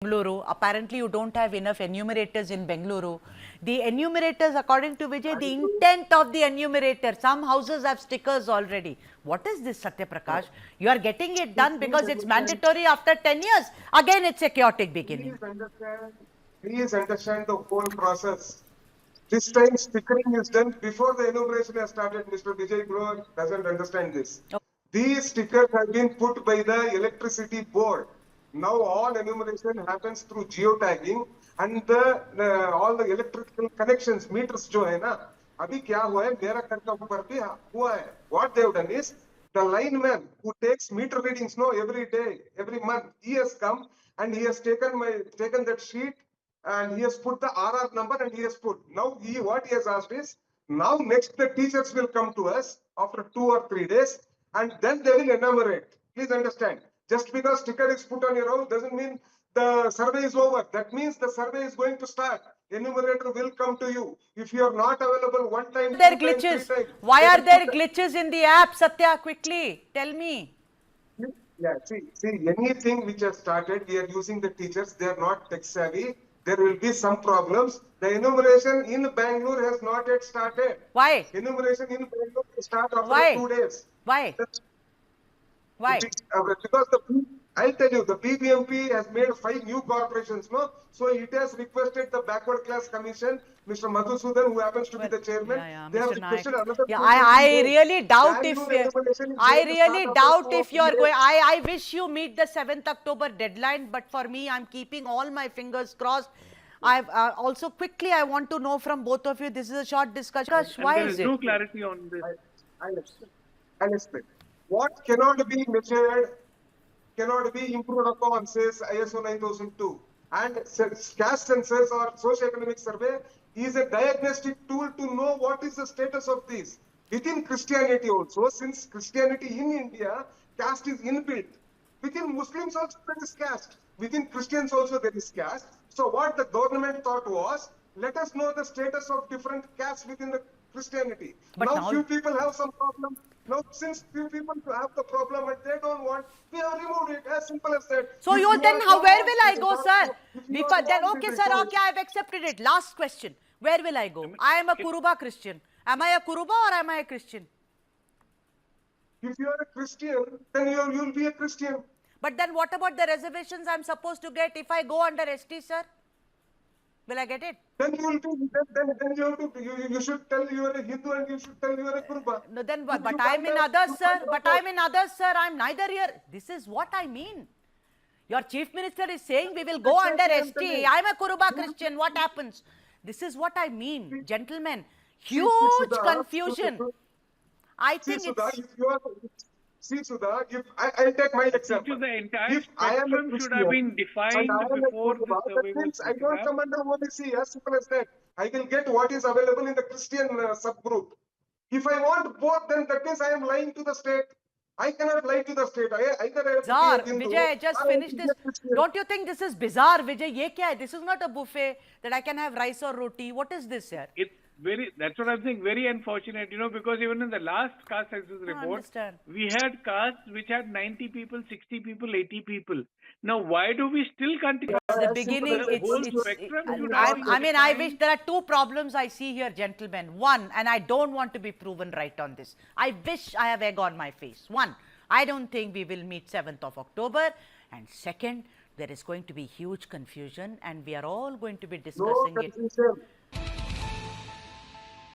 Bengaluru. Apparently, you don't have enough enumerators in Bengaluru. The enumerators, according to Vijay, the intent of the enumerator, some houses have stickers already. What is this, Satya Prakash? You are getting it done because it's mandatory after 10 years. Again, it's a chaotic beginning. Please understand the whole process. This time stickering is done before the enumeration has started. Mr. Vijay Grover doesn't understand this. Okay. These stickers have been put by the electricity board. Now all enumeration happens through geotagging and all the electrical connections, meters जो है ना, अभी क्या हुआ है मेरा घर का ऊपर भी हुआ है. What they have done is the lineman who takes meter readings no every day, every month, he has come and he has taken that sheet and he has put the RR number and he has put. Now what he has asked is, now next the teachers will come to us after 2 or 3 days and then they will enumerate. Please understand. Just because sticker is put on your house doesn't mean the survey is over. That means the survey is going to start. Enumerator will come to you. If you are not available one time, There are glitches. Why are there glitches in the app, Satya? Quickly, tell me. Yeah, see, anything which has started, we are using the teachers. They are not tech savvy. There will be some problems. The enumeration in Bangalore has not yet started. Why? Enumeration in Bangalore will start after Why? 2 days. Why? Why? Because I'll tell you, the BBMP has made 5 new corporations, no? So it has requested the backward class commission, Mr. Madhusudan, who happens to be the chairman. They have requested another. Yeah, I really doubt if you are going. I wish you meet the 7th October deadline, but for me, I'm keeping all my fingers crossed. I've also quickly, I want to know from both of you. This is a short discussion. Why is it? No clarity on this. I'll explain. What cannot be measured cannot be improved upon, says ISO 9002. And caste census or socio-economic survey is a diagnostic tool to know what is the status of this. Within Christianity also, since Christianity in India, caste is inbuilt. Within Muslims also there is caste. Within Christians also there is caste. So what the government thought was, let us know the status of different castes within the Christianity. But now few people have some problem. Now, since few people have the problem and they don't want, we have removed it. As simple as that. So you then, where will I go, sir? Then okay, sir. Okay, I've accepted it. Last question. Where will I go? I am a Kuruba Christian. Am I a Kuruba or am I a Christian? If you are a Christian, then you'll be a Christian. But then what about the reservations I'm supposed to get if I go under ST, sir? Will I get it? Then you will be. Then you have to. You should tell you are a Hindu and you should tell you are a Kuruba. No, then but I'm in others, sir. But I'm in others, sir. I'm neither here. This is what I mean. Your chief minister is saying we will go under ST. I'm a Kuruba Christian. What happens? This is what I mean, gentlemen. Huge confusion. I think it's. See, Sudha, if I'll take my example. The entire if I am a Christian should have been defined before the survey was I don't come under OBC, as simple as that. I will get what is available in the Christian subgroup. If I want both, then that means I am lying to the state. I cannot lie to the state. Bizarre. Vijay, just finish this. Don't you think this is bizarre, Vijay? Ye kya hai? This is not a buffet that I can have rice or roti. What is this here? That's what I'm saying, very unfortunate, because even in the last caste census report, we had castes which had 90 people, 60 people, 80 people. Now, why do we still continue? The beginning, I wish there are two problems I see here, gentlemen. One, and I don't want to be proven right on this. I wish I have egg on my face. One, I don't think we will meet 7th of October. And second, there is going to be huge confusion and we are all going to be discussing it.